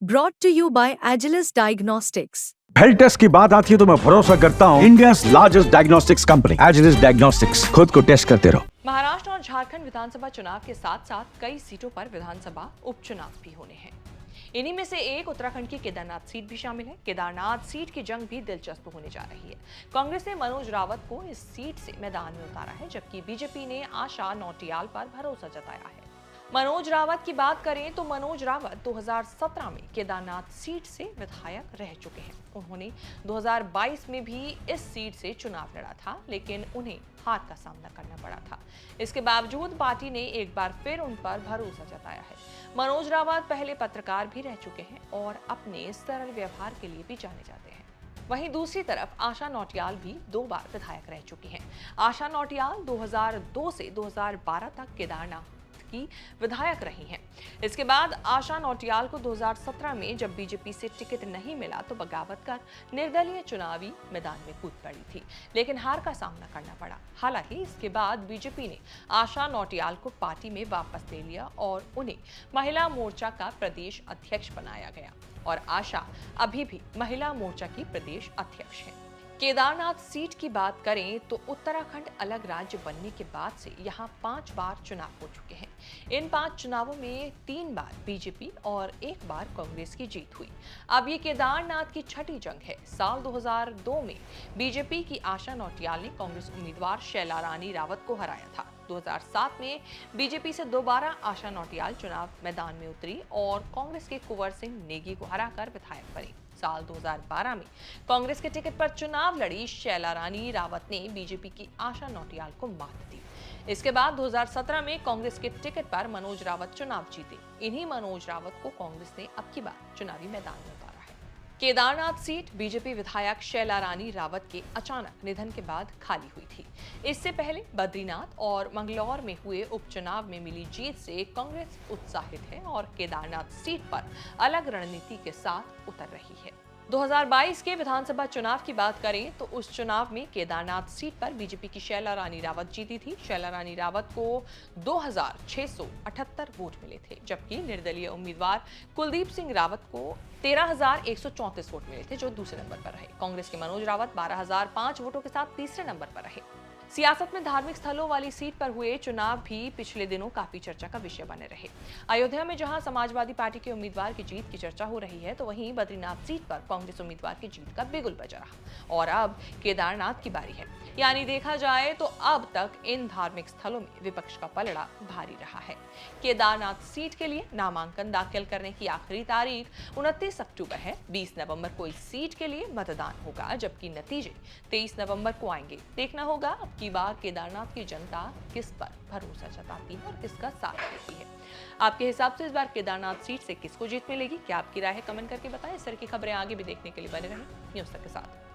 Brought to you by Agilus Diagnostics. Health test की बात आती है तो मैं भरोसा करता हूँ India largest diagnostics company Agilus diagnostics. खुद को टेस्ट करते रहो। महाराष्ट्र और झारखंड विधानसभा चुनाव के साथ साथ कई सीटों पर विधानसभा उपचुनाव भी होने हैं। इन्हीं में से एक उत्तराखंड की केदारनाथ सीट भी शामिल है। केदारनाथ सीट की जंग भी दिलचस्प होने जा रही है। कांग्रेस ने मनोज रावत को इस सीट से मैदान में उतारा है, जबकि बीजेपी ने आशा नौटियाल पर भरोसा जताया है। मनोज रावत की बात करें तो मनोज रावत 2017 में केदारनाथ सीट से विधायक रह चुके हैं। उन्होंने 2022 में भी इस सीट से चुनाव लड़ा था, लेकिन उन्हें हार का सामना करना पड़ा था। इसके बावजूद पार्टी ने एक बार फिर उन पर भरोसा जताया है। मनोज रावत पहले पत्रकार भी रह चुके हैं और अपने सरल व्यवहार के लिए भी जाने जाते हैं। वहीं दूसरी तरफ आशा नौटियाल भी 2 बार विधायक रह चुकी हैं। आशा नौटियाल 2002 से 2012 तक केदारनाथ की विधायक रही हैं। इसके बाद आशा नौटियाल को 2017 में जब बीजेपी से टिकट नहीं मिला तो बगावत कर निर्दलीय चुनावी मैदान में कूद पड़ी थी, लेकिन हार का सामना करना पड़ा। हालांकि इसके बाद बीजेपी ने आशा नौटियाल को पार्टी में वापस ले लिया और उन्हें महिला मोर्चा का प्रदेश अध्यक्ष बनाया गया और आशा अभी भी महिला मोर्चा की प्रदेश अध्यक्ष हैं। केदारनाथ सीट की बात करें तो उत्तराखंड अलग राज्य बनने के बाद से यहाँ 5 बार चुनाव हो चुके हैं। इन 5 चुनावों में 3 बार बीजेपी और 1 बार कांग्रेस की जीत हुई। अब ये केदारनाथ की छठी जंग है। साल 2002 में बीजेपी की आशा नौटियाल ने कांग्रेस उम्मीदवार शैला रानी रावत को हराया था। 2007 में बीजेपी से दोबारा आशा नौटियाल चुनाव मैदान में उतरी और कांग्रेस के कुंवर सिंह नेगी को हराकर विधायक बनी। साल 2012 में कांग्रेस के टिकट पर चुनाव लड़ी शैला रानी रावत ने बीजेपी की आशा नौटियाल को मात दी। इसके बाद 2017 में कांग्रेस के टिकट पर मनोज रावत चुनाव जीते। इन्हीं मनोज रावत को कांग्रेस ने अब की बार चुनावी मैदान में उतारा है। केदारनाथ सीट बीजेपी विधायक शैला रानी रावत के अचानक निधन के बाद खाली हुई थी। इससे पहले बद्रीनाथ और मंगलौर में हुए उपचुनाव में मिली जीत से कांग्रेस उत्साहित है और केदारनाथ सीट पर अलग रणनीति के साथ उतर रही है। 2022 के विधानसभा चुनाव की बात करें तो उस चुनाव में केदारनाथ सीट पर बीजेपी की शैला रानी रावत जीती थी। शैला रानी रावत को 2678 वोट मिले थे, जबकि निर्दलीय उम्मीदवार कुलदीप सिंह रावत को 13134 वोट मिले थे, जो दूसरे नंबर पर रहे। कांग्रेस के मनोज रावत 12005 वोटों के साथ तीसरे नंबर पर रहे। सियासत में धार्मिक स्थलों वाली सीट पर हुए चुनाव भी पिछले दिनों काफी चर्चा का विषय बने रहे। अयोध्या में जहां समाजवादी पार्टी के उम्मीदवार की जीत की चर्चा हो रही है, तो वहीं बद्रीनाथ सीट पर कांग्रेस उम्मीदवार की जीत का बिगुल बजा रहा और अब केदारनाथ की बारी है। यानी देखा जाए तो अब तक इन धार्मिक स्थलों में विपक्ष का पलड़ा भारी रहा है। केदारनाथ सीट के लिए नामांकन दाखिल करने की आखिरी तारीख 29 अक्टूबर है। 20 नवंबर को इस सीट के लिए मतदान होगा, जबकि नतीजे 23 नवंबर को आएंगे। देखना होगा अब की बार केदारनाथ की जनता किस पर भरोसा जताती है और किसका साथ देती है। आपके हिसाब से इस बार केदारनाथ सीट से किसको जीत मिलेगी? क्या आपकी राय है? कमेंट करके बताएं। इस तरह की खबरें आगे भी देखने के लिए बने रहें न्यूज़ तक के साथ।